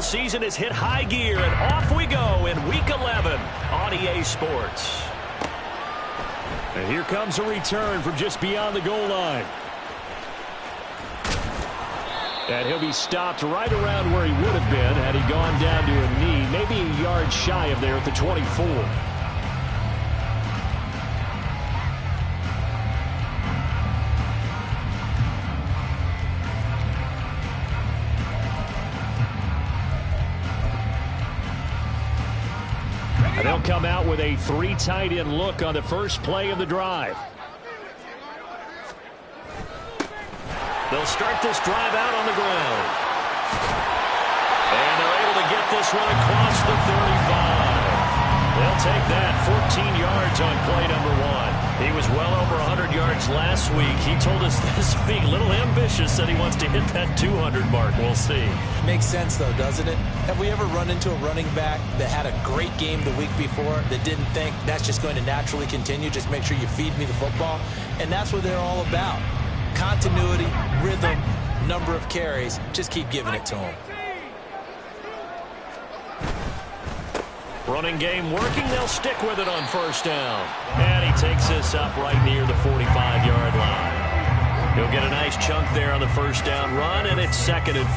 season has hit high gear, and off we go in Week 11 on EA Sports. And here comes a return from just beyond the goal line. And he'll be stopped right around where he would have been had he gone down to a knee, maybe a yard shy of there at the 24. And they'll come out with a 3 tight end look on the first play of the drive. They'll start this drive out on the ground. And they're able to get this one across the 35. They'll take that 14 yards on play number 1. He was well over 100 yards last week. He told us this week, a little ambitious, said he wants to hit that 200 mark. We'll see. Makes sense, though, doesn't it? Have we ever run into a running back that had a great game the week before that didn't think that's just going to naturally continue? Just make sure you feed me the football. And that's what they're all about. Continuity, rhythm, number of carries. Just keep giving it to him. Running game working. They'll stick with it on first down. And he takes this up right near the 45-yard line. He'll get a nice chunk there on the first down run, and it's 2nd and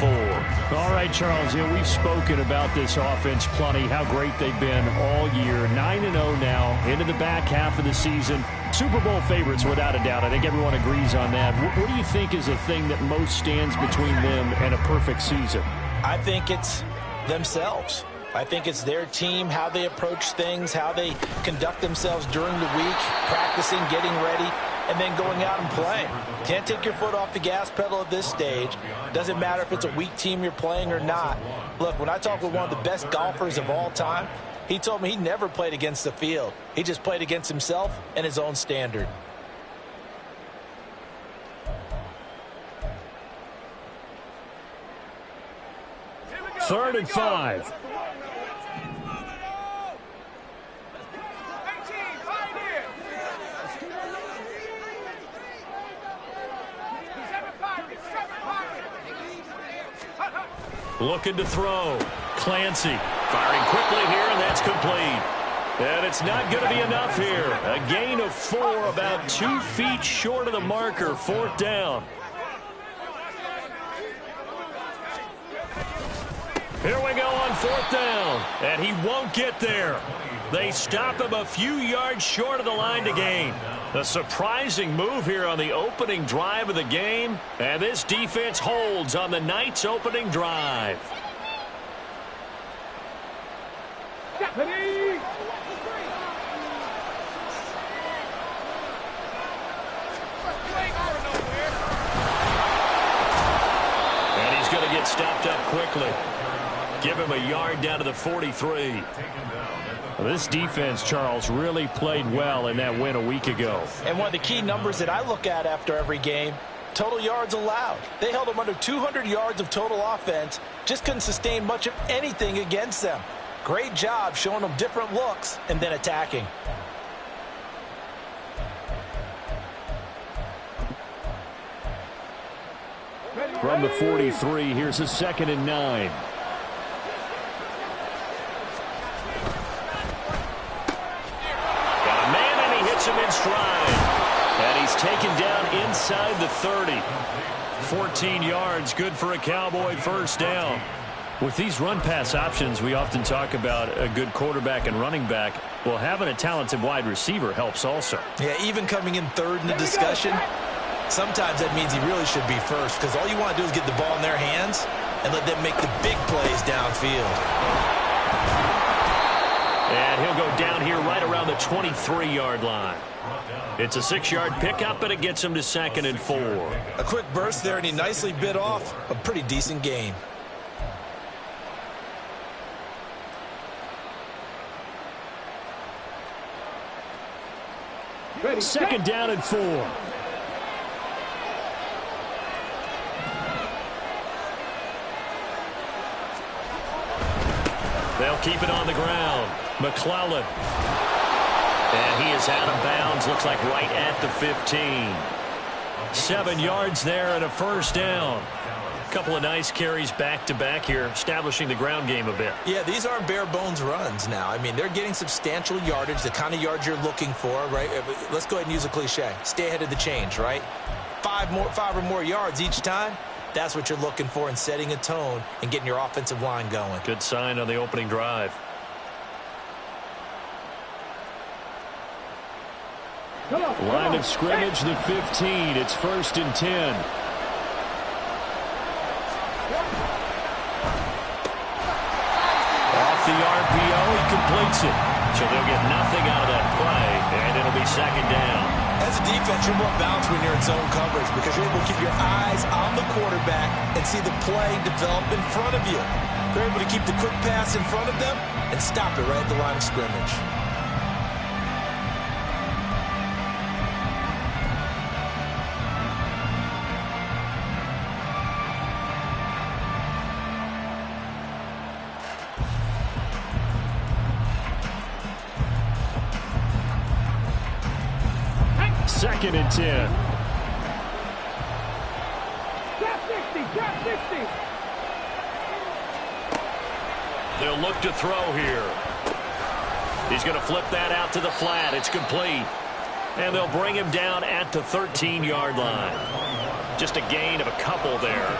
4. All right, Charles, we've spoken about this offense plenty, how great they've been all year. 9-0 now, into the back half of the season. Super Bowl favorites, without a doubt. I think everyone agrees on that. What do you think is the thing that most stands between them and a perfect season? I think it's themselves. I think it's their team, how they approach things, how they conduct themselves during the week, practicing, getting ready, and then going out and playing. Can't take your foot off the gas pedal at this stage. Doesn't matter if it's a weak team you're playing or not. Look, when I talk with one of the best golfers of all time, he told me he never played against the field. He just played against himself and his own standard. Third and 5. Looking to throw. Clancy firing quickly here, and that's complete. And it's not going to be enough here. A gain of 4, about 2 feet short of the marker. 4th down. Here we go on 4th down. And he won't get there. They stop him a few yards short of the line to gain. A surprising move here on the opening drive of the game. And this defense holds on the night's opening drive. And he's going to get stopped up quickly. Give him a yard down to the 43. Well, this defense, Charles, really played well in that win a week ago. And one of the key numbers that I look at after every game, total yards allowed. They held them under 200 yards of total offense. Just couldn't sustain much of anything against them. Great job showing them different looks and then attacking. From the 43, here's a 2nd and 9. Him in stride, and he's taken down inside the 30. 14 yards, good for a Cowboy first down. With these run-pass options, we often talk about a good quarterback and running back. Well, having a talented wide receiver helps also. Yeah, even coming in third in the discussion, sometimes that means he really should be first, because all you want to do is get the ball in their hands and let them make the big plays downfield. And he'll go down here right around the 23-yard line. It's a 6-yard pickup, and it gets him to 2nd and 4. A quick burst there, and he nicely bit off a pretty decent gain. Ready, 2nd down and 4. They'll keep it on the ground. McClellan. And he is out of bounds, looks like right at the 15. 7 yards there and a first down. Couple of nice carries back-to-back here, establishing the ground game a bit. Yeah, these aren't bare-bones runs now. I mean, they're getting substantial yardage, the kind of yards you're looking for, right? Let's go ahead and use a cliche. Stay ahead of the change, right? Five or more yards each time. That's what you're looking for in setting a tone and getting your offensive line going. Good sign on the opening drive. Line of scrimmage, the 15. It's 1st and 10. Off the RPO, he completes it. So they'll get nothing out of that play, and it'll be 2nd down. As a defense, you're more balanced when you're in zone coverage because you're able to keep your eyes on the quarterback and see the play develop in front of you. They're able to keep the quick pass in front of them and stop it right at the line of scrimmage. Second and 10. Drop 60. They'll look to throw here. He's going to flip that out to the flat. It's complete. And they'll bring him down at the 13-yard line. Just a gain of a couple there.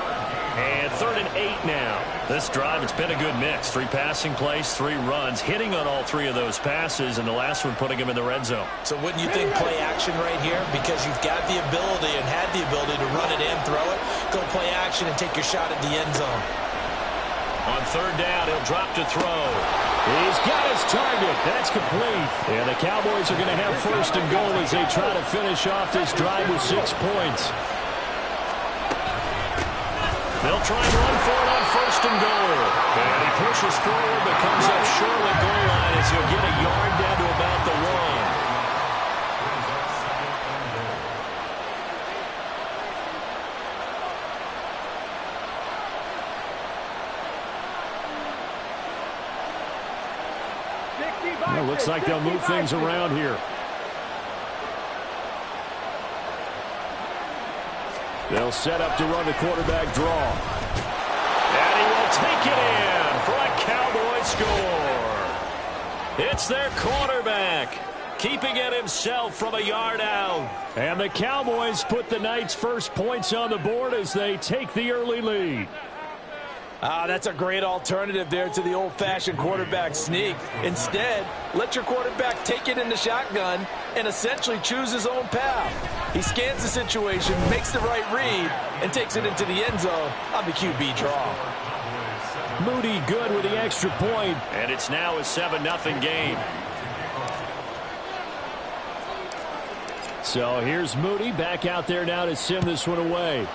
And 3rd and 8 now. This drive, it's been a good mix. 3 passing plays, 3 runs, hitting on all 3 of those passes, and the last one putting him in the red zone. So wouldn't you think play action right here? Because you've got the ability and had the ability to run it in, throw it, go play action and take your shot at the end zone. On 3rd down, he'll drop to throw. He's got his target. That's complete. And the Cowboys are going to have 1st and goal as they try to finish off this drive with 6 points. They'll try and run for it on 1st and goal. And he pushes forward but comes up short of the goal line as he'll get a yard down to about the 1. Well, looks like they'll move things around here. They'll set up to run the quarterback draw. And he will take it in for a Cowboy score. It's their quarterback, keeping it himself from a yard out. And the Cowboys put the night's first points on the board as they take the early lead. That's a great alternative there to the old-fashioned quarterback sneak. Instead, let your quarterback take it in the shotgun and essentially choose his own path. He scans the situation, makes the right read, and takes it into the end zone on the QB draw. Moody good with the extra point. And it's now a 7-0 game. So here's Moody back out there now to send this one away.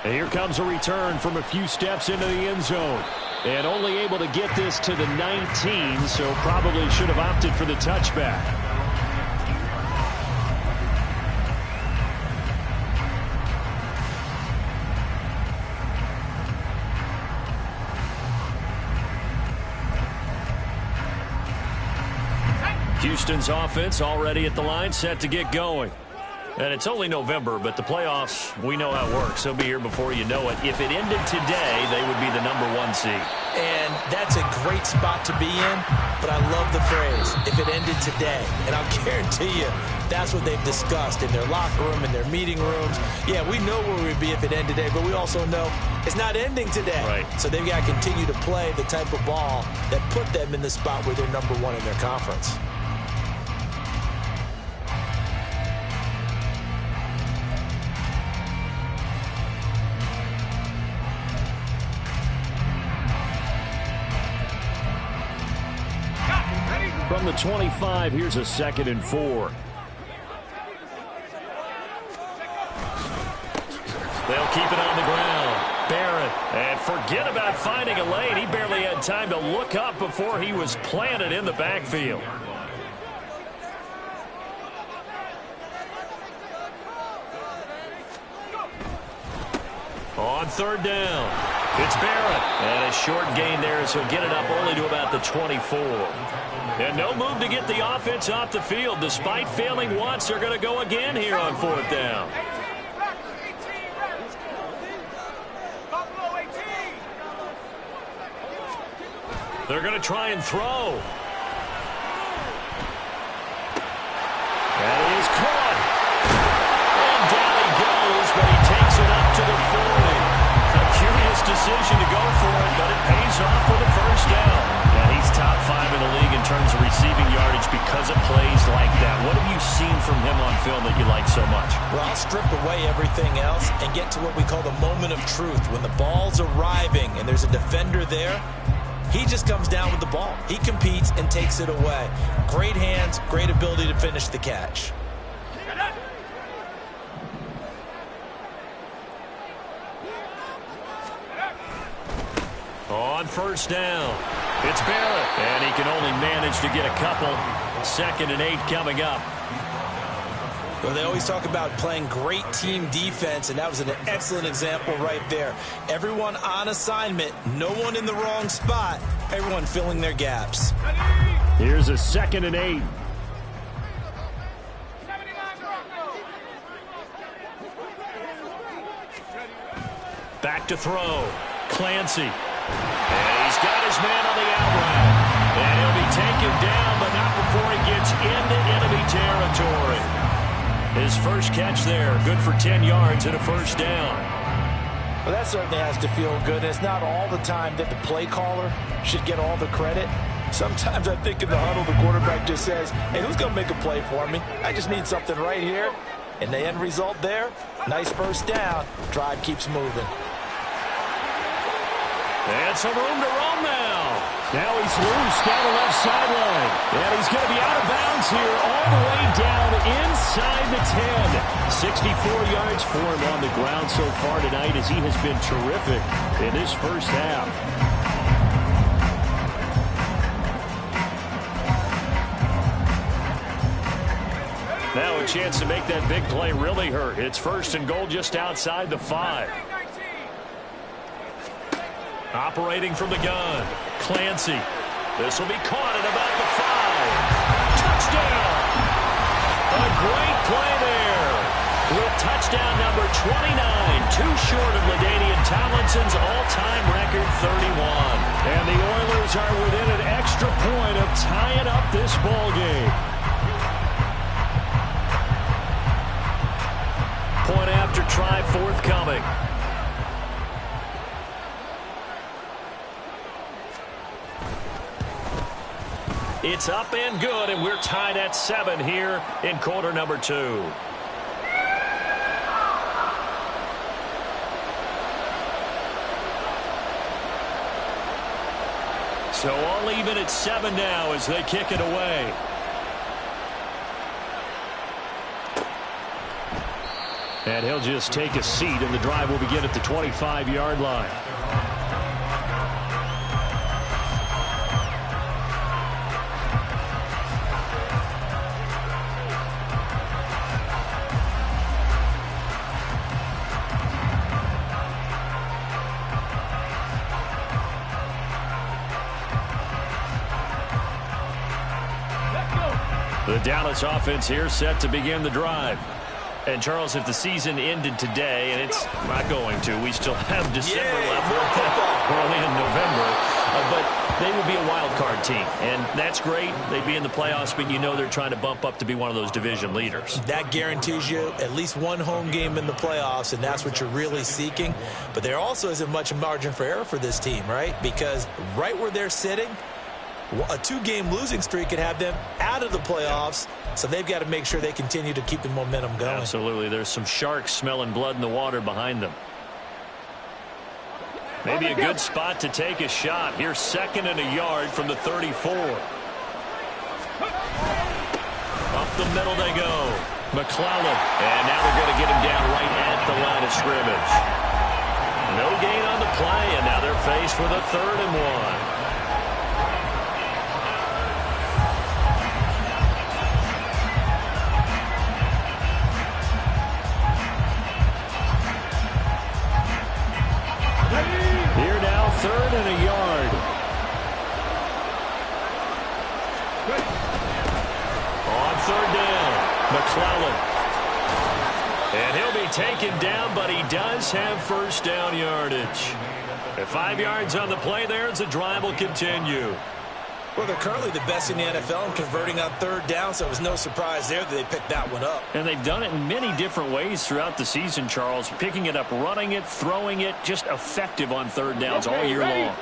And here comes a return from a few steps into the end zone. And only able to get this to the 19, so probably should have opted for the touchback. Houston's offense already at the line, set to get going. And it's only November, but the playoffs, we know how it works. They'll be here before you know it. If it ended today, they would be the #1 seed. And that's a great spot to be in, but I love the phrase, if it ended today. And I'll guarantee you, that's what they've discussed in their locker room, in their meeting rooms. Yeah, we know where we'd be if it ended today, but we also know it's not ending today. Right. So they've got to continue to play the type of ball that put them in the spot where they're #1 in their conference. From the 25, here's a 2nd and 4. They'll keep it on the ground. Barrett. And forget about finding a lane. He barely had time to look up before he was planted in the backfield. On 3rd down, it's Barrett. And a short gain there as he'll get it up only to about the 24. And no move to get the offense off the field. Despite failing once, they're going to go again here on 4th down. They're going to try and throw. That is caught. And down he goes, but he takes it up to the 40. A curious decision to go for it, but it pays off with a first down. Yeah, he's top 5 in the league in terms of receiving yardage because of plays like that. What have you seen from him on film that you like so much? Well, I'll strip away everything else and get to what we call the moment of truth. When the ball's arriving and there's a defender there, he just comes down with the ball. He competes and takes it away. Great hands, great ability to finish the catch. On first down, it's Barrett. And he can only manage to get a couple. 2nd and 8 coming up. Well, they always talk about playing great team defense, and that was an excellent example right there. Everyone on assignment, no one in the wrong spot, everyone filling their gaps. Here's a 2nd and 8. Back to throw. Clancy. And he's got his man on the out route. And he'll be taken down, but not before he gets into enemy territory. His first catch there, good for 10 yards and a first down. Well, that certainly has to feel good. It's not all the time that the play caller should get all the credit. Sometimes I think in the huddle, the quarterback just says, hey, who's going to make a play for me? I just need something right here. And the end result there, nice first down. Drive keeps moving. And some room to run now. Now he's loose down the left sideline. And he's going to be out of bounds here all the way down inside the 10. 64 yards for him on the ground so far tonight as he has been terrific in this first half. Now a chance to make that big play really hurt. It's 1st and goal just outside the 5. Operating from the gun, Clancy. This will be caught at about the 5. Touchdown! A great play there. With touchdown number 29, too short of LaDainian Tomlinson's all-time record 31. And the Oilers are within an extra point of tying up this ball game. Point after try forthcoming. It's up and good, and we're tied at 7 here in quarter number 2. So all even at 7 now as they kick it away. And he'll just take a seat, and the drive will begin at the 25-yard line. The Dallas offense here set to begin the drive. And, Charles, if the season ended today, and it's not going to, we still have December left. We're only in November. But they would be a wild card team. And that's great. They'd be in the playoffs, but you know they're trying to bump up to be one of those division leaders. That guarantees you at least one home game in the playoffs, and that's what you're really seeking. But there also isn't much margin for error for this team, right? Because right where they're sitting, a 2-game losing streak could have them out of the playoffs, so they've got to make sure they continue to keep the momentum going. Absolutely. There's some sharks smelling blood in the water behind them. Maybe a good spot to take a shot. Here's 2nd and a yard from the 34. Up the middle they go. McClellan. And now they're going to get him down right at the line of scrimmage. No gain on the play, and now they're faced with a 3rd and 1. Here now, 3rd and a yard. On 3rd down, McClellan. And he'll be taken down, but he does have first down yardage. At 5 yards on the play there as the drive will continue. Well, they're currently the best in the NFL in converting on third down, so it was no surprise there that they picked that one up. And they've done it in many different ways throughout the season, Charles. Picking it up, running it, throwing it, just effective on third downs all year long.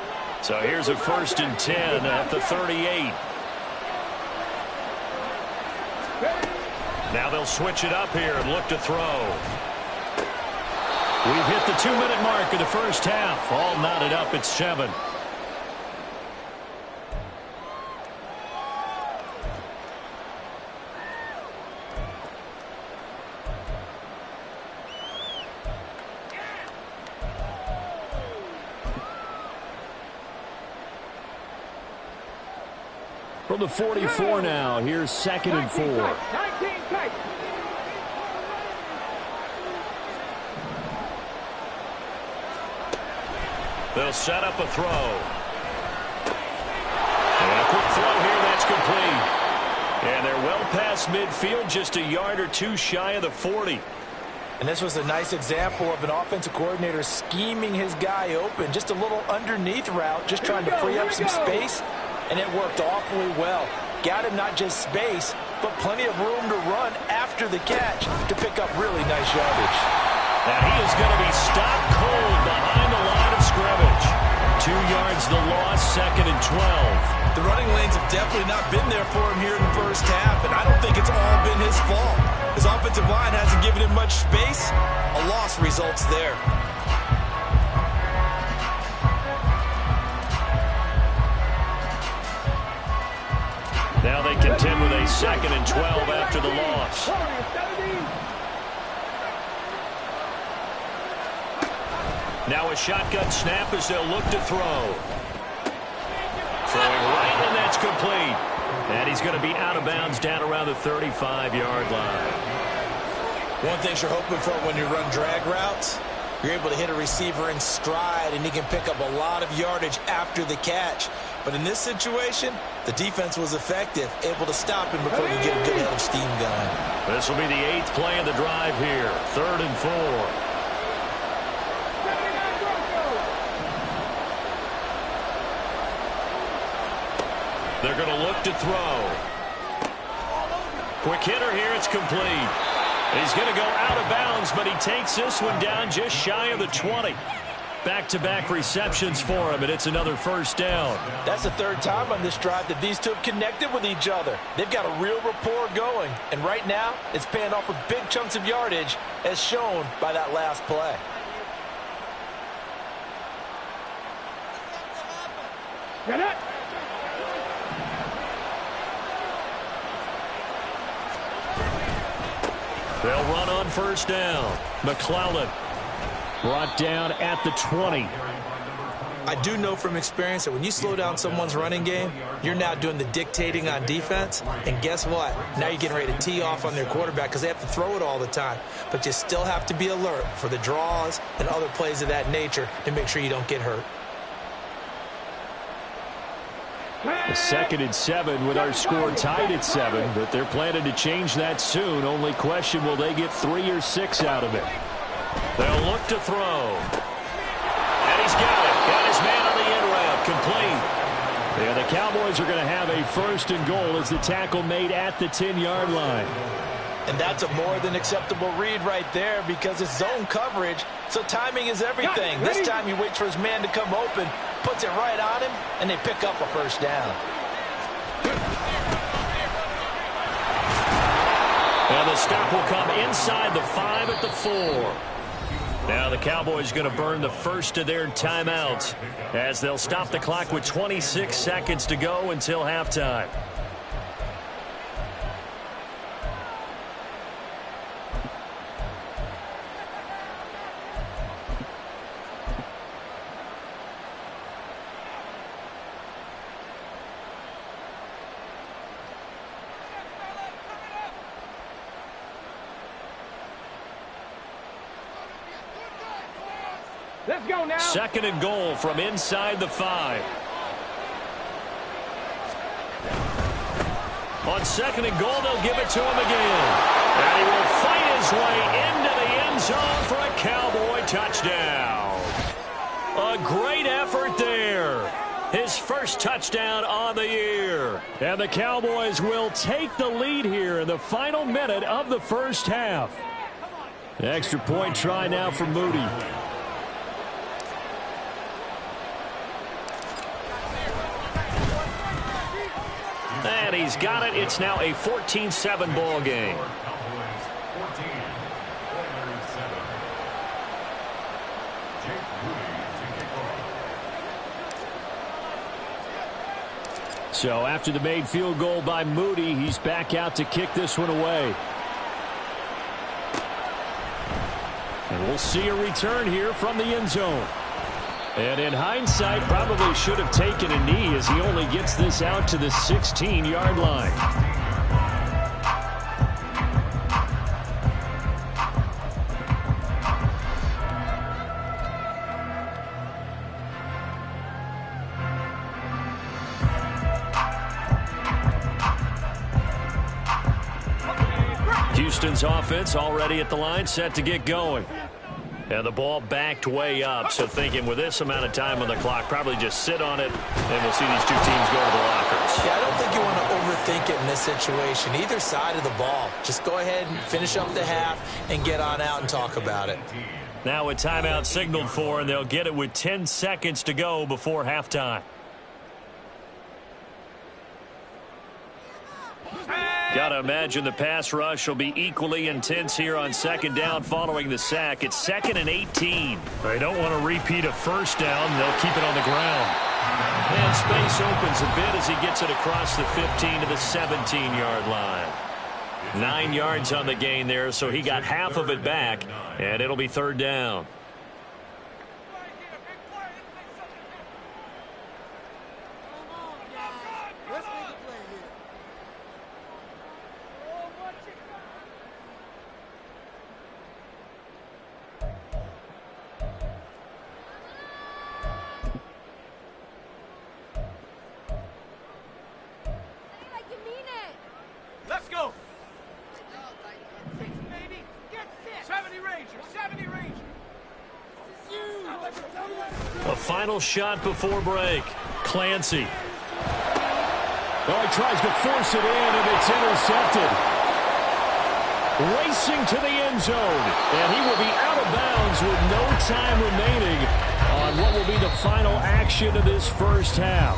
So here's a 1st and 10 at the 38. Now they'll switch it up here and look to throw. We've hit the 2-minute mark of the first half. All knotted up at 7. From the 44 now, here's 2nd and 4. 19 tight. They'll set up a throw. And a quick throw here, that's complete. And they're well past midfield, just a yard or two shy of the 40. And this was a nice example of an offensive coordinator scheming his guy open. Just a little underneath route, just trying to free up some space. And it worked awfully well. Got him not just space, but plenty of room to run after the catch to pick up really nice yardage. And he is going to be stopped cold behind the line of scrimmage. 2 yards the loss, 2nd and 12. The running lanes have definitely not been there for him here in the first half, and I don't think it's all been his fault. His offensive line hasn't given him much space. A loss results there. Now they contend with a 2nd and 12 after the loss. Now a shotgun snap as they'll look to throw. Throwing right, and that's complete. And he's going to be out of bounds down around the 35-yard line. One thing you're hoping for when you run drag routes, you're able to hit a receiver in stride, and he can pick up a lot of yardage after the catch. But in this situation, the defense was effective, able to stop him before he get a good head of steam going. This will be the 8th play of the drive here. 3rd and 4. They're going to look to throw. Quick hitter here. It's complete. He's going to go out of bounds, but he takes this one down just shy of the 20. Back-to-back receptions for him, and it's another 1st down. That's the 3rd time on this drive that these two have connected with each other. They've got a real rapport going, and right now it's paying off with big chunks of yardage, as shown by that last play. Get it. They'll run on 1st down. McClellan brought down at the 20. I do know from experience that when you slow down someone's running game, you're now doing the dictating on defense. And guess what? Now you're getting ready to tee off on their quarterback because they have to throw it all the time. But you still have to be alert for the draws and other plays of that nature to make sure you don't get hurt. The 2nd and 7 with our score tied at 7, but they're planning to change that soon. Only question, will they get 3 or 6 out of it? They'll look to throw. And he's got it. Got his man on the end route. Complete. Yeah, the Cowboys are going to have a 1st and goal as the tackle made at the 10-yard line. And that's a more than acceptable read right there because it's zone coverage, so timing is everything. This time he waits for his man to come open, puts it right on him, and they pick up a 1st down. And the stop will come inside the 5 at the 4. Now the Cowboys going to burn the first of their timeouts as they'll stop the clock with 26 seconds to go until halftime. Let's go now. 2nd and goal from inside the 5. On 2nd and goal, they'll give it to him again. And he will fight his way into the end zone for a Cowboy touchdown. A great first touchdown on the year. And the Cowboys will take the lead here in the final minute of the first half. Extra point try now for Moody. And he's got it. It's now a 14-7 ball game. So after the made field goal by Moody, he's back out to kick this one away. And we'll see a return here from the end zone. And in hindsight, probably should have taken a knee as he only gets this out to the 16-yard line. Houston's offense already at the line, set to get going. And the ball backed way up, so thinking with this amount of time on the clock, probably just sit on it, and we'll see these two teams go to the lockers. Yeah, I don't think you want to overthink it in this situation. Either side of the ball. Just go ahead and finish up the half and get on out and talk about it. Now a timeout signaled for, and they'll get it with 10 seconds to go before halftime. Got to imagine the pass rush will be equally intense here on second down following the sack. It's 2nd and 18. They don't want to repeat a first down. They'll keep it on the ground. And space opens a bit as he gets it across the 15 to the 17-yard line. 9 yards on the gain there, so he got half of it back, and it'll be 3rd down. Let's go. 6, baby. Get 6. 70 Ranger. 70 Ranger. A final shot before break. Clancy. Oh, he tries to force it in, and it's intercepted. Racing to the end zone, and he will be out of bounds with no time remaining on what will be the final action of this first half.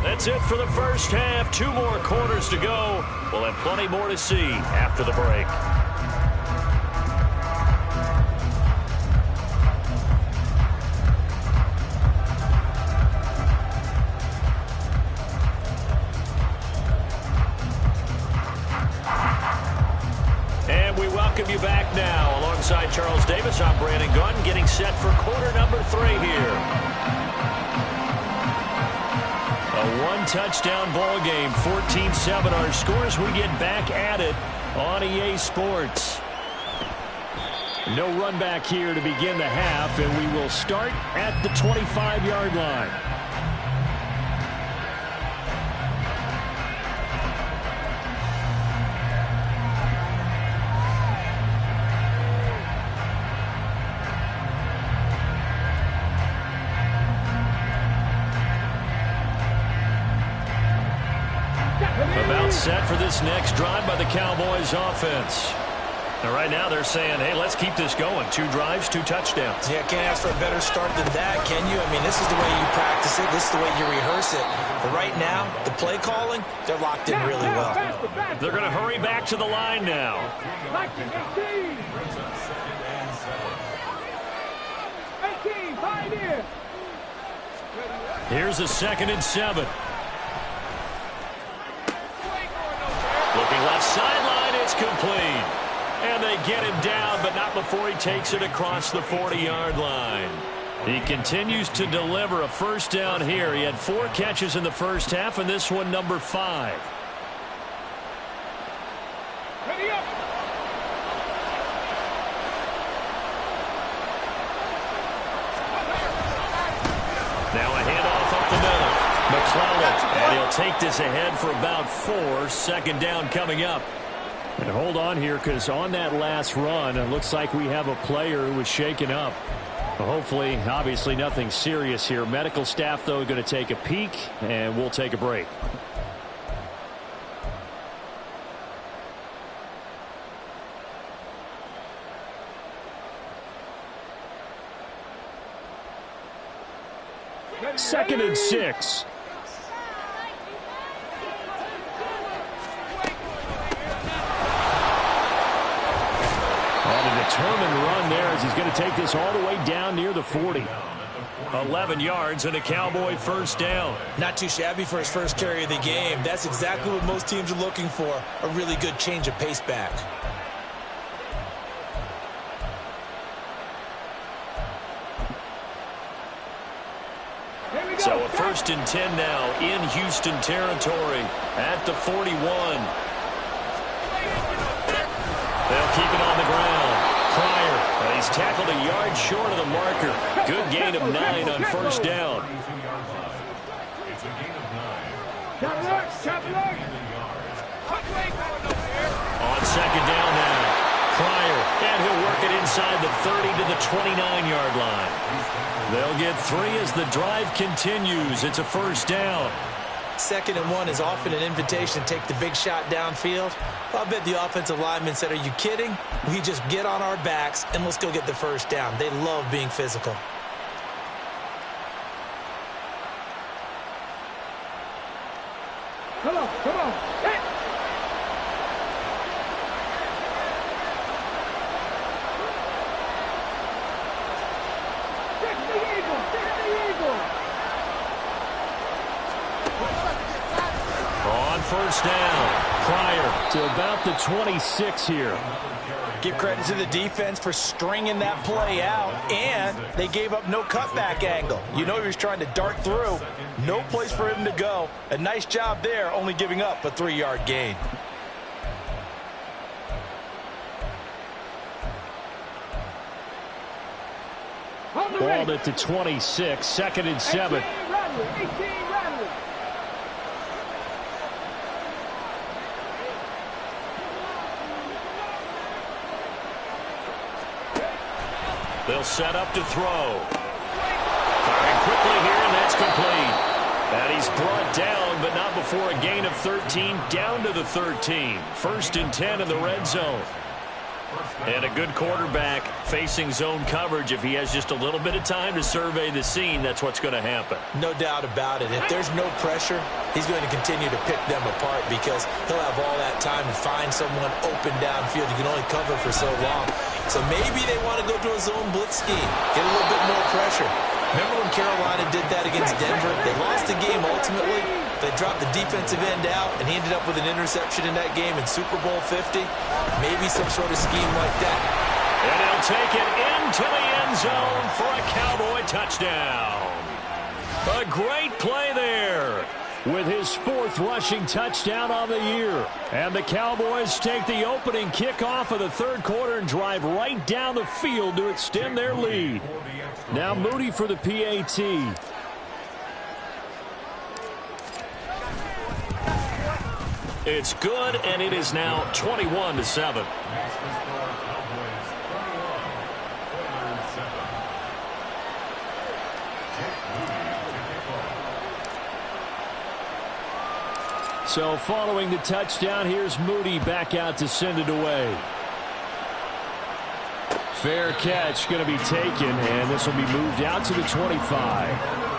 That's it for the first half. 2 more quarters to go. We'll have plenty more to see after the break. And we welcome you back now. Alongside Charles Davis, I'm Brandon Gunn, getting set for quarter number 3 here. A 1-touchdown ball game, 14-7 our scores. We get back at it on EA Sports. No run back here to begin the half, and we will start at the 25-yard line. About set for this next drive by the Cowboys offense. And right now they're saying, hey, let's keep this going. 2 drives, 2 touchdowns. Yeah, can't ask for a better start than that, can you? I mean, this is the way you practice it. This is the way you rehearse it. But right now, the play calling, they're locked in really well. They're going to hurry back to the line now. 18, 5 in. Here's a 2nd and 7. Looking left sideline, it's complete. And they get him down, but not before he takes it across the 40-yard line. He continues to deliver a first down here. He had 4 catches in the first half, and this one number 5. Ready up. Now a handoff up the middle. McClellan, and he'll take this ahead for about 4. 2nd down coming up. And hold on here, because on that last run, it looks like we have a player who was shaken up. Hopefully, obviously, nothing serious here. Medical staff, though, going to take a peek, and we'll take a break. Second and 6. And a determined run there as he's going to take this all the way down near the 40. 11 yards and a Cowboy first down. Not too shabby for his first carry of the game. That's exactly what most teams are looking for, a really good change of pace back. So a 1st and 10 now in Houston territory at the 41. They'll keep it on the ground. Pryor, he's tackled a yard short of the marker. Good gain of 9 on first down. On second down now. Pryor, and he'll work it inside the 30 to the 29-yard line. They'll get 3 as the drive continues. It's a first down. 2nd and 1 is often an invitation to take the big shot downfield. I'll bet the offensive lineman said, are you kidding? We just get on our backs and let's go get the first down. They love being physical. Come on, come on. Hey. On first down, Pryor to about the 26 here. Give credit to the defense for stringing that play out, and they gave up no cutback angle. You know he was trying to dart through. No place for him to go. A nice job there, only giving up a 3-yard gain. Balled at the 26, 2nd and 7. They'll set up to throw. Firing quickly here, and that's complete. And he's brought down, but not before a gain of 13, down to the 13. 1st and 10 in the red zone. And a good quarterback facing zone coverage. If he has just a little bit of time to survey the scene, that's what's going to happen. No doubt about it. If there's no pressure, he's going to continue to pick them apart because he'll have all that time to find someone open downfield. You can only cover for so long. So maybe they want to go to a zone blitz scheme, get a little bit more pressure. Remember when Carolina did that against Denver? They lost the game ultimately. They dropped the defensive end out, and he ended up with an interception in that game in Super Bowl 50. Maybe some sort of scheme like that. And he'll take it into the end zone for a Cowboy touchdown. A great play there. With his 4th rushing touchdown on the year. And the Cowboys take the opening kickoff of the 3rd quarter and drive right down the field to extend their lead. Now Moody for the PAT. It's good, and it is now 21-7. So following the touchdown, here's Moody back out to send it away. Fair catch going to be taken, and this will be moved out to the 25.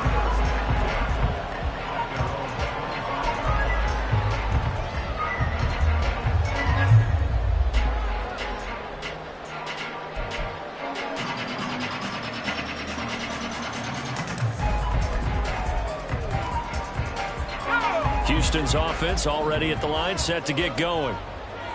Houston's offense already at the line, set to get going.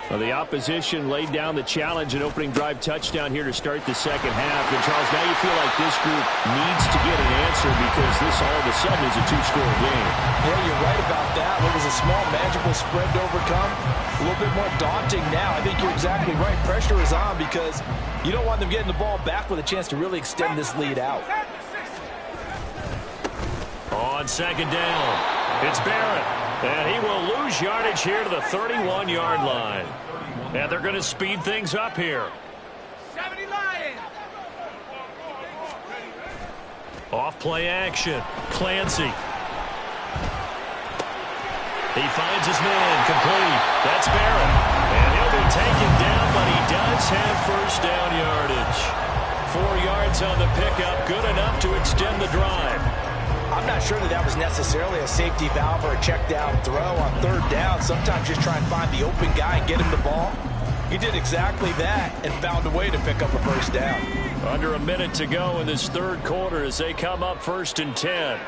Well, the opposition laid down the challenge, an opening drive touchdown here to start the 2nd half. And, Charles, now you feel like this group needs to get an answer because this all of a sudden is a 2-score game. Yeah, you're right about that. It was a small, magical spread to overcome. A little bit more daunting now. I think you're exactly right. Pressure is on because you don't want them getting the ball back with a chance to really extend this lead out. On second down, it's Barrett. And he will lose yardage here to the 31-yard line. And they're going to speed things up here. 70 Lions. Off play action. Clancy. He finds his man, complete. That's Barrett. And he'll be taken down, but he does have first down yardage. 4 yards on the pickup, good enough to extend the drive. I'm not sure that was necessarily a safety valve or a check down throw on third down. Sometimes just try and find the open guy and get him the ball. He did exactly that and found a way to pick up a first down. Under a minute to go in this third quarter as they come up 1st and 10.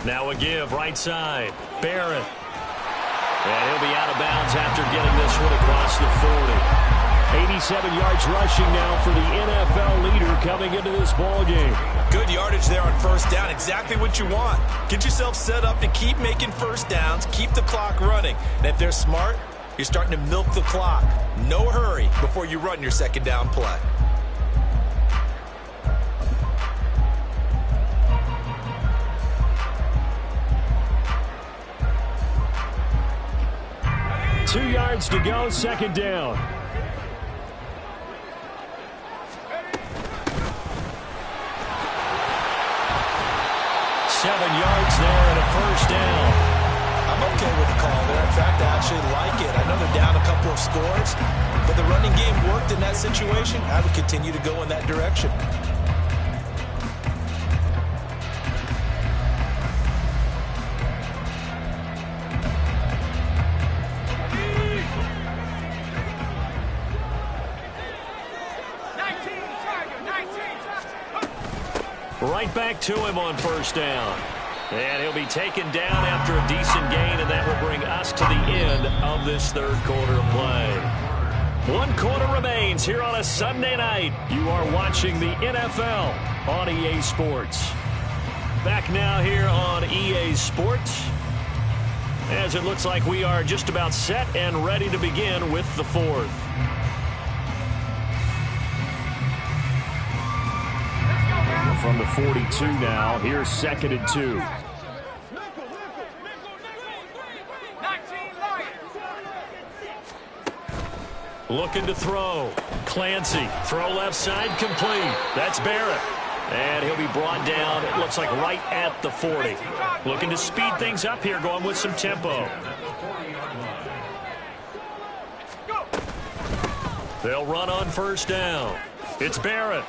Now a give, right side. Barrett. And he'll be out of bounds after getting this one across the 40. 87 yards rushing now for the NFL leader coming into this ball game. Good yardage there on first down. Exactly what you want. Get yourself set up to keep making first downs. Keep the clock running. And if they're smart, you're starting to milk the clock. No hurry before you run your second down play. Two yards to go, second down. 7 yards there and a first down. I'm okay with the call there. In fact, I actually like it. I know they're down a couple of scores, but the running game worked in that situation. I would continue to go in that direction. Right back to him on first down. And he'll be taken down after a decent gain, and that will bring us to the end of this third quarter of play. 1 quarter remains here on a Sunday night. You are watching the NFL on EA Sports. Back now here on EA Sports, as it looks like we are just about set and ready to begin with the fourth. From the 42 now, here's 2nd and 2. Looking to throw. Clancy, throw left side, complete. That's Barrett. And he'll be brought down, it looks like right at the 40. Looking to speed things up here, going with some tempo. They'll run on first down. It's Barrett.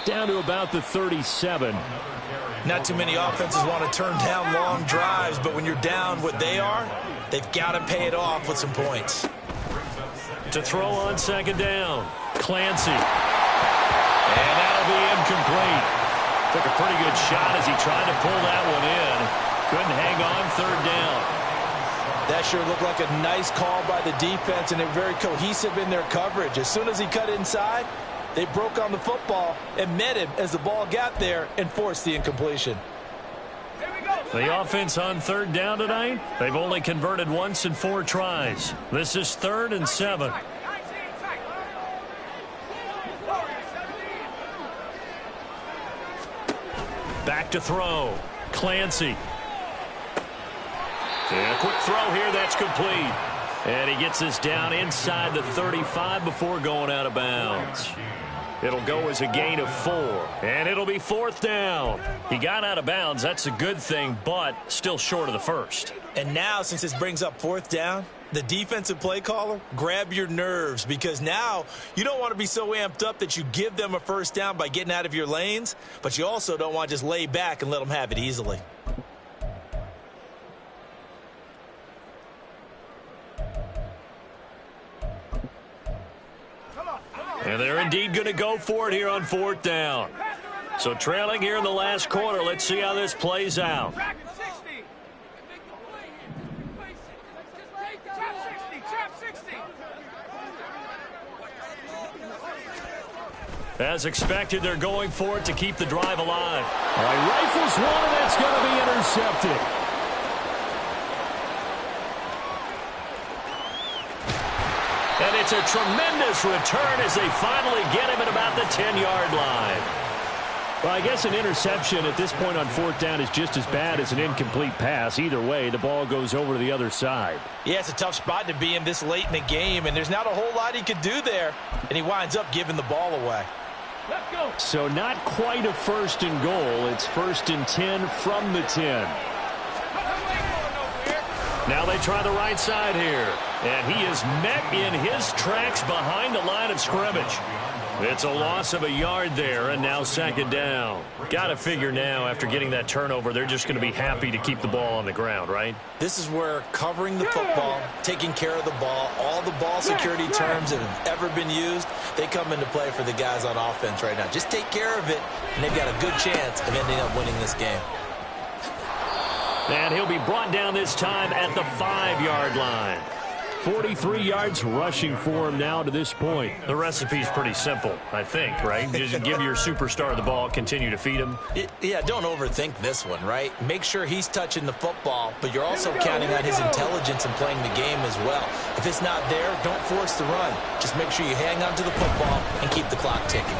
Down to about the 37. Not too many offenses want to turn down long drives, but when you're down what they are, they've got to pay it off with some points. To throw on second down. Clancy. And that'll be incomplete. Took a pretty good shot as he tried to pull that one in. Couldn't hang on third down. That sure looked like a nice call by the defense, and they're very cohesive in their coverage. As soon as he cut inside, they broke on the football and met him as the ball got there and forced the incompletion. The offense on third down tonight, they've only converted once in 4 tries. This is 3rd and 7. Back to throw. Clancy. And a quick throw here, that's complete. And he gets this down inside the 35 before going out of bounds. It'll go as a gain of 4, and it'll be 4th down. He got out of bounds. That's a good thing, but still short of the first. And now, since this brings up 4th down, the defensive play caller, grab your nerves, because now you don't want to be so amped up that you give them a first down by getting out of your lanes, but you also don't want to just lay back and let them have it easily. And they're indeed going to go for it here on 4th down. So trailing here in the last quarter. Let's see how this plays out. As expected, they're going for it to keep the drive alive. All right, rifles one, and that's going to be intercepted. And it's a tremendous return as they finally get him at about the 10-yard line. Well, I guess an interception at this point on 4th down is just as bad as an incomplete pass. Either way, the ball goes over to the other side. Yeah, it's a tough spot to be in this late in the game, and there's not a whole lot he could do there, and he winds up giving the ball away. Let's go. So not quite a 1st and goal. It's 1st and 10 from the 10. Now they try the right side here, and he is met in his tracks behind the line of scrimmage. It's a loss of a yard there, and now 2nd down. Got to figure now, after getting that turnover, they're just going to be happy to keep the ball on the ground, right? This is where covering the football, taking care of the ball, all the ball security terms that have ever been used, they come into play for the guys on offense right now. Just take care of it, and they've got a good chance of ending up winning this game. And he'll be brought down this time at the 5-yard line. 43 yards rushing for him now to this point. The recipe's pretty simple, I think, right? Just give your superstar the ball, continue to feed him. Yeah, don't overthink this one, right? Make sure he's touching the football, but you're also counting on his intelligence in playing the game as well. If it's not there, don't force the run. Just make sure you hang on to the football and keep the clock ticking.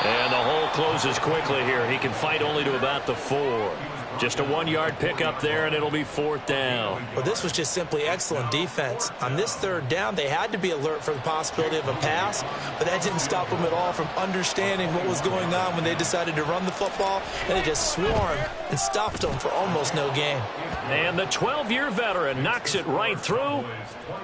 And the hole closes quickly here. He can fight only to about the 4. Just a 1-yard pickup there, and it'll be 4th down. Well, this was just simply excellent defense. On this 3rd down, they had to be alert for the possibility of a pass, but that didn't stop them at all from understanding what was going on when they decided to run the football, and they just swarmed and stopped them for almost no gain. And the 12-year veteran knocks it right through.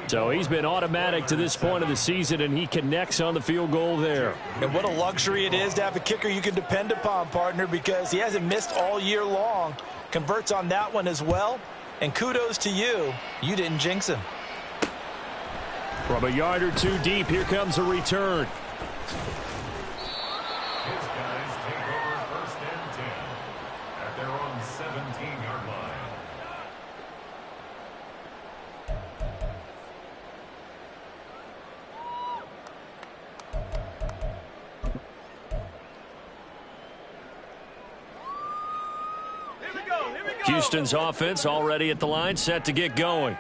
So he's been automatic to this point of the season, and he connects on the field goal there. And what a luxury it is to have a kicker you can depend upon, partner, because he hasn't missed all year long. Converts on that one as well. And kudos to you. You didn't jinx him. From a yard or 2 deep, here comes a return. His guys take over 1st and 10 at their own 17-yard line. Houston's offense already at the line, set to get going.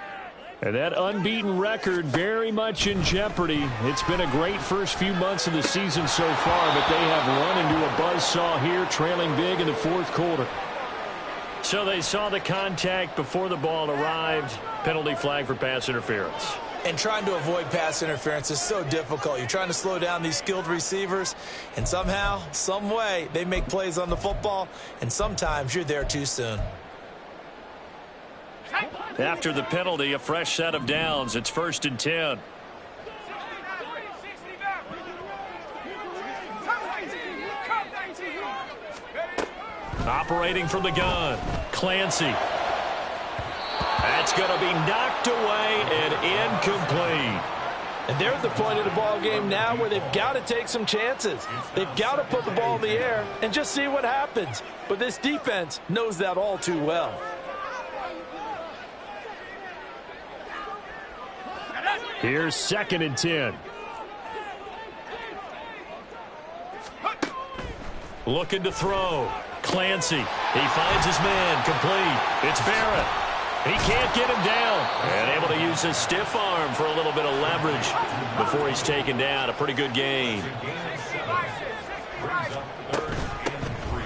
And that unbeaten record very much in jeopardy. It's been a great first few months of the season so far, but they have run into a buzzsaw here, trailing big in the 4th quarter. So they saw the contact before the ball arrived. Penalty flag for pass interference. And trying to avoid pass interference is so difficult. You're trying to slow down these skilled receivers, and somehow, some way, they make plays on the football, and sometimes you're there too soon. After the penalty, a fresh set of downs. It's 1st and 10. Operating from the gun, Clancy. That's going to be knocked away and incomplete. And they're at the point of the ball game now where they've got to take some chances. They've got to put the ball in the air and just see what happens. But this defense knows that all too well. Here's 2nd and 10. Looking to throw. Clancy. He finds his man. Complete. It's Barrett. He can't get him down. And able to use his stiff arm for a little bit of leverage before he's taken down. A pretty good gain.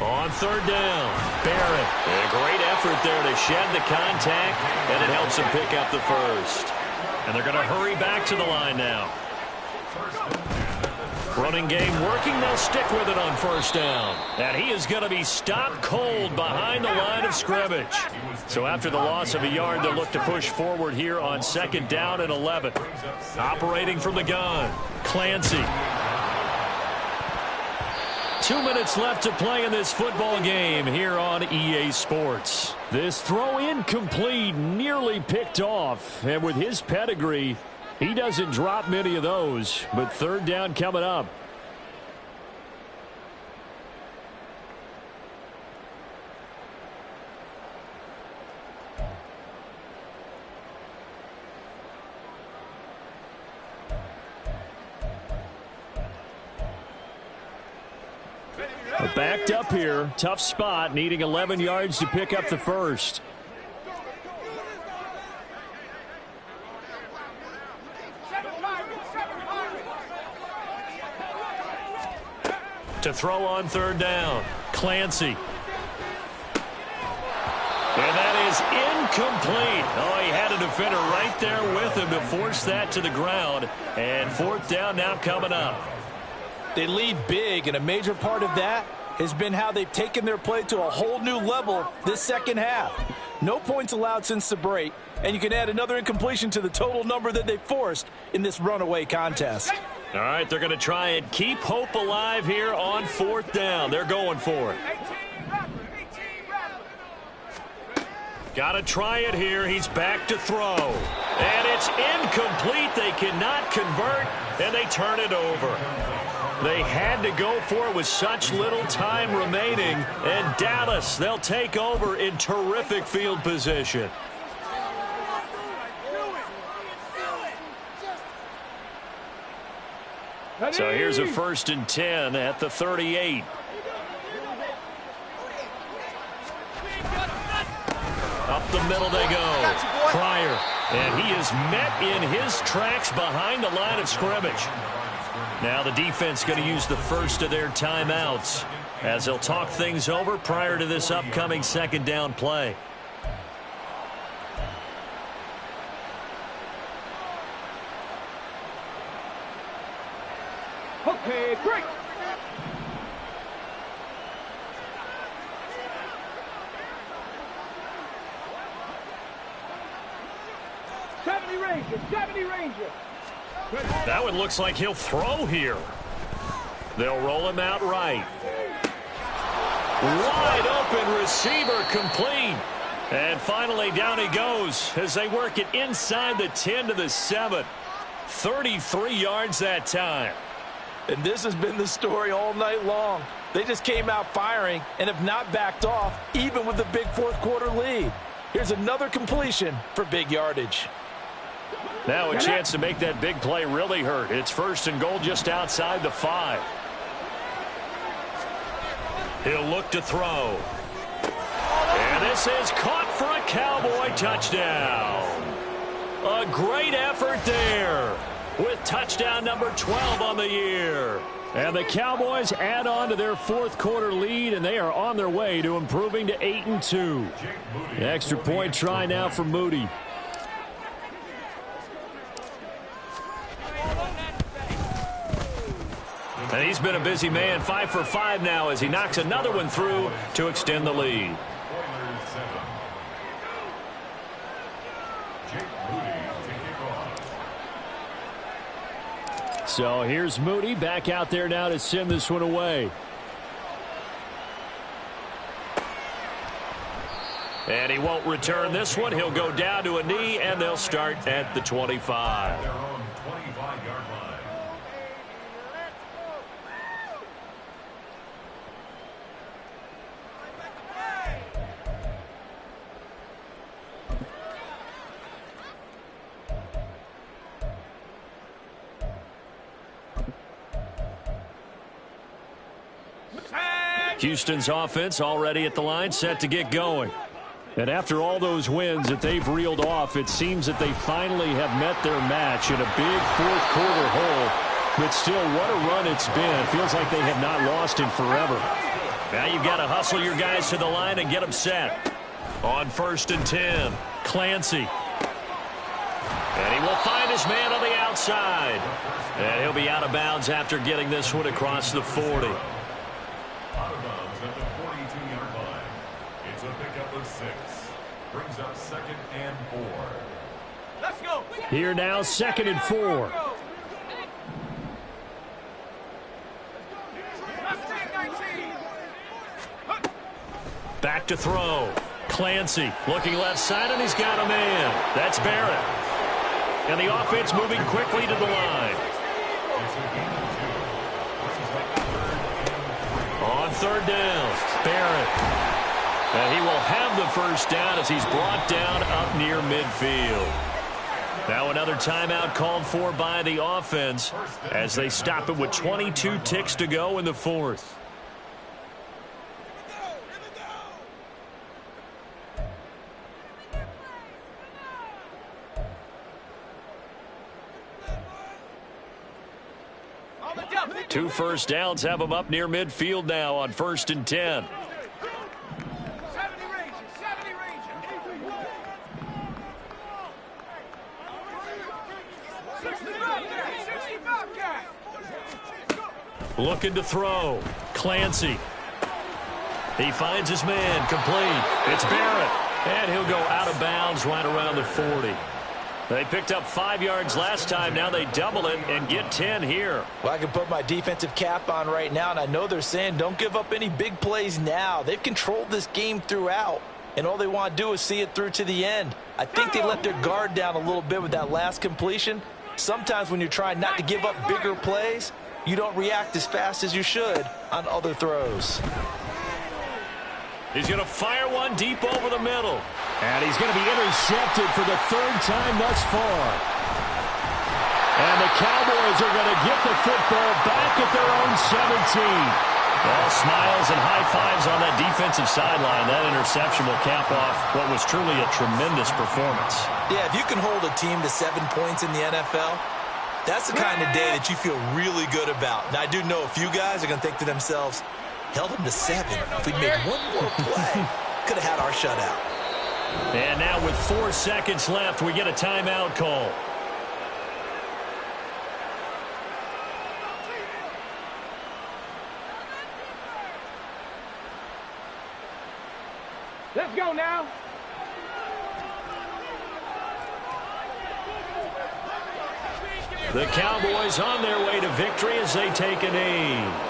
On 3rd down, Barrett. And a great effort there to shed the contact, and it helps him pick up the 1st. And they're going to hurry back to the line now. Running game working. They'll stick with it on 1st down. And he is going to be stopped cold behind the line of scrimmage. So after the loss of a yard, they'll look to push forward here on 2nd down and 11. Operating from the gun, Clancy. 2 minutes left to play in this football game here on EA Sports. This throw incomplete, nearly picked off. And with his pedigree, he doesn't drop many of those. But 3rd down coming up. Backed up here. Tough spot. Needing 11 yards to pick up the 1st. To throw on third down, Clancy. And that is incomplete. Oh, he had a defender right there with him to force that to the ground. And fourth down now coming up. They lead big, and a major part of that has been how they've taken their play to a whole new level this second half. No points allowed since the break, and you can add another incompletion to the total number that they forced in this runaway contest. All right, they're going to try and keep hope alive here on fourth down. They're going for it. Got to try it here. He's back to throw. And it's incomplete. They cannot convert, and they turn it over. They had to go for it with such little time remaining. And Dallas, they'll take over in terrific field position. So here's a 1st and 10 at the 38. Up the middle they go. Pryor. And he is met in his tracks behind the line of scrimmage. Now the defense going to use the first of their timeouts as they'll talk things over prior to this upcoming second down play. Okay, great. That one looks like he'll throw here. They'll roll him out right. Wide open receiver complete. And finally down he goes as they work it inside the 10 to the 7. 33 yards that time. And this has been the story all night long. They just came out firing and have not backed off, even with the big fourth quarter lead. Here's another completion for big yardage. Now a chance to make that big play really hurt. It's 1st and goal just outside the 5. He'll look to throw. And this is caught for a Cowboy touchdown. A great effort there with touchdown number 12 on the year. And the Cowboys add on to their fourth quarter lead, and they are on their way to improving to 8-2. Extra point try now for Moody. And he's been a busy man, 5 for 5 now as he knocks another one through to extend the lead. So here's Moody back out there now to send this one away. And he won't return this one. He'll go down to a knee, and they'll start at the 25. Their own 25-yard line. Houston's offense already at the line, set to get going. And after all those wins that they've reeled off, it seems that they finally have met their match in a big fourth quarter hole. But still, what a run it's been. It feels like they have not lost in forever. Now you've got to hustle your guys to the line and get them set. On 1st and 10, Clancy. And he will find his man on the outside. And he'll be out of bounds after getting this one across the 40. Out of bounds at the 42-yard line. It's a pickup of 6. Brings up 2nd and 4. Let's go. Here now, 2nd and 4. Back to throw. Clancy looking left side, and he's got a man. That's Barrett. And the offense moving quickly to the line. On 3rd down, Barrett. And he will have the first down as he's brought down up near midfield. Now another timeout called for by the offense as they stop it with 22 ticks to go in the 4th. 2 first downs have them up near midfield now on 1st and 10. 70 Rangers, 70 Rangers. 65 guys. Looking to throw. Clancy. He finds his man. Complete. It's Barrett. And he'll go out of bounds right around the 40. They picked up 5 yards last time. Now they double it and get 10 here. Well, I can put my defensive cap on right now, and I know they're saying don't give up any big plays now. They've controlled this game throughout, and all they want to do is see it through to the end. I think they let their guard down a little bit with that last completion. Sometimes when you're trying not to give up bigger plays, you don't react as fast as you should on other throws. He's going to fire one deep over the middle. And he's going to be intercepted for the 3rd time thus far. And the Cowboys are going to get the football back at their own 17. All smiles and high fives on that defensive sideline. That interception will cap off what was truly a tremendous performance. Yeah, if you can hold a team to 7 points in the NFL, that's the kind of day that you feel really good about. Now, I do know a few guys are going to think to themselves, held them to 7. If we made one more play, could have had our shutout. And now with 4 seconds left, we get a timeout call. Let's go now. The Cowboys on their way to victory as they take a knee.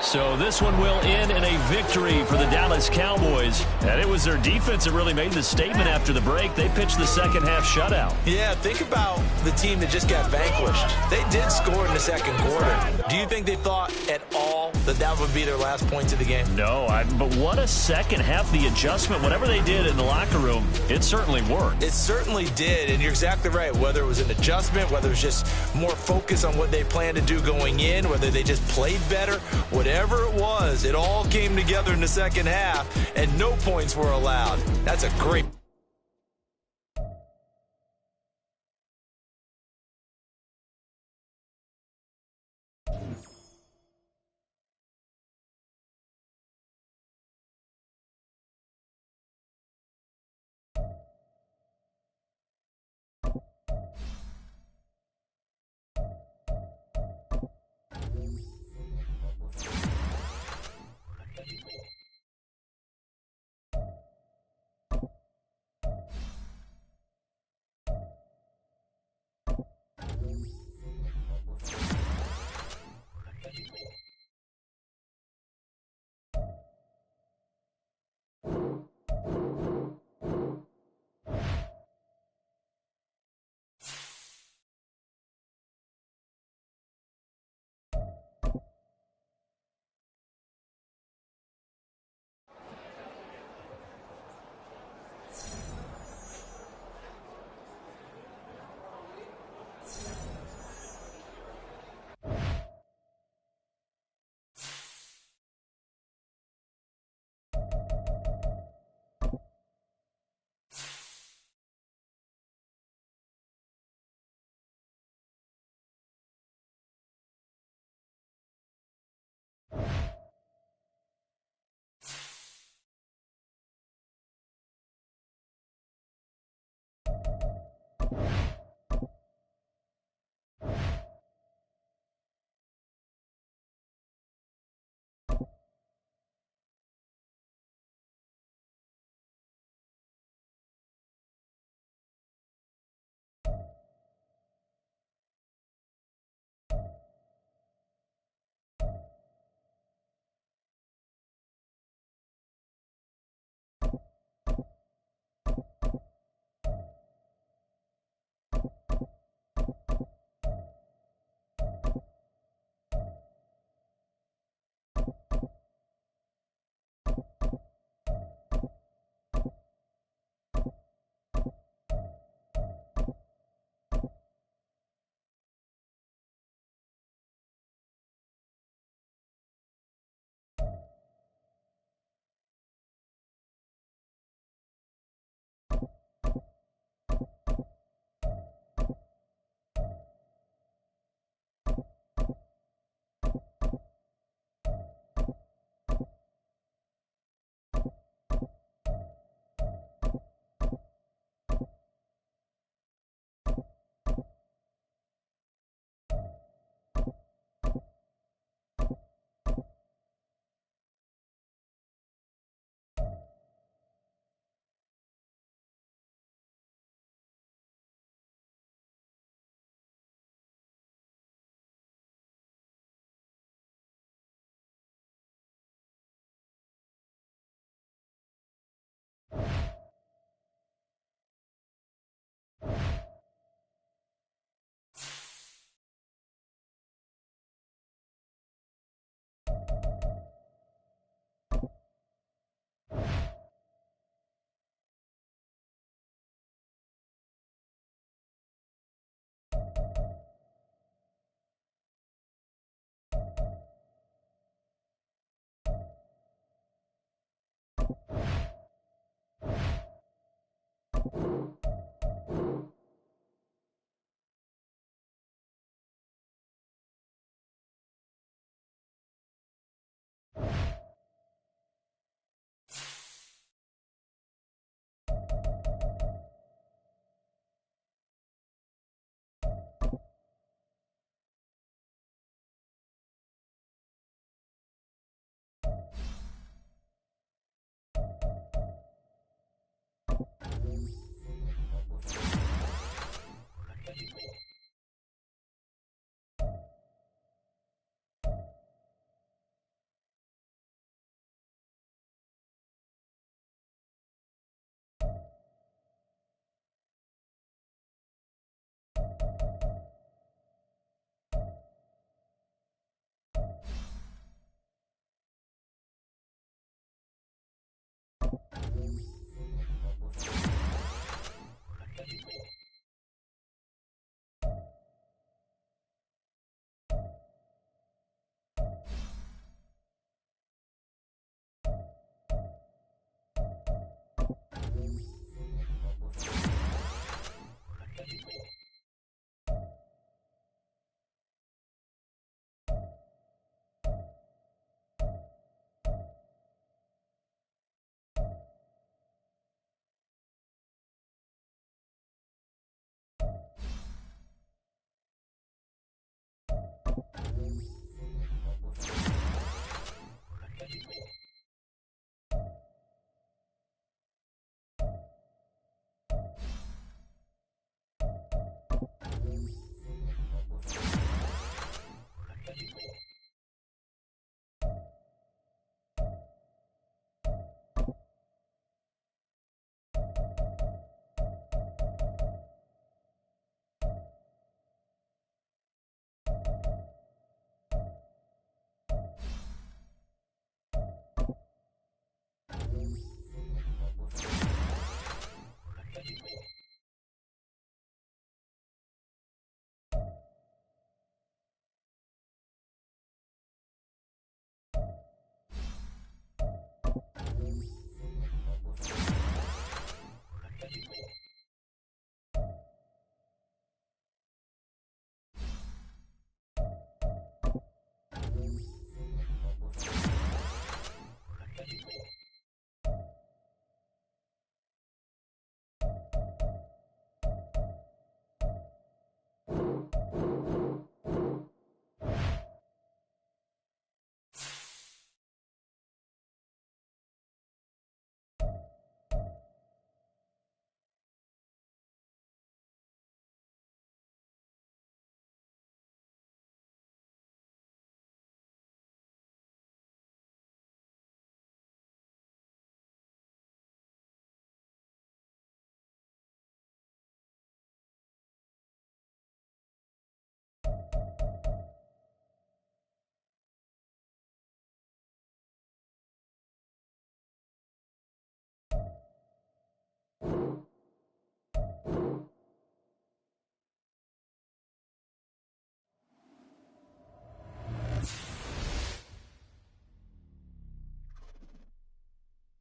So this one will end in a victory for the Dallas Cowboys. And it was their defense that really made the statement after the break. They pitched the second half shutout. Yeah, think about the team that just got vanquished. They did score in the second quarter. Do you think they thought at all that that would be their last points of the game? No, but what a second half. The adjustment, whatever they did in the locker room, it certainly worked. It certainly did, and you're exactly right. Whether it was an adjustment, whether it was just more focus on what they planned to do going in, whether they just played better, whatever it was, it all came together in the second half, and no points were allowed. That's a great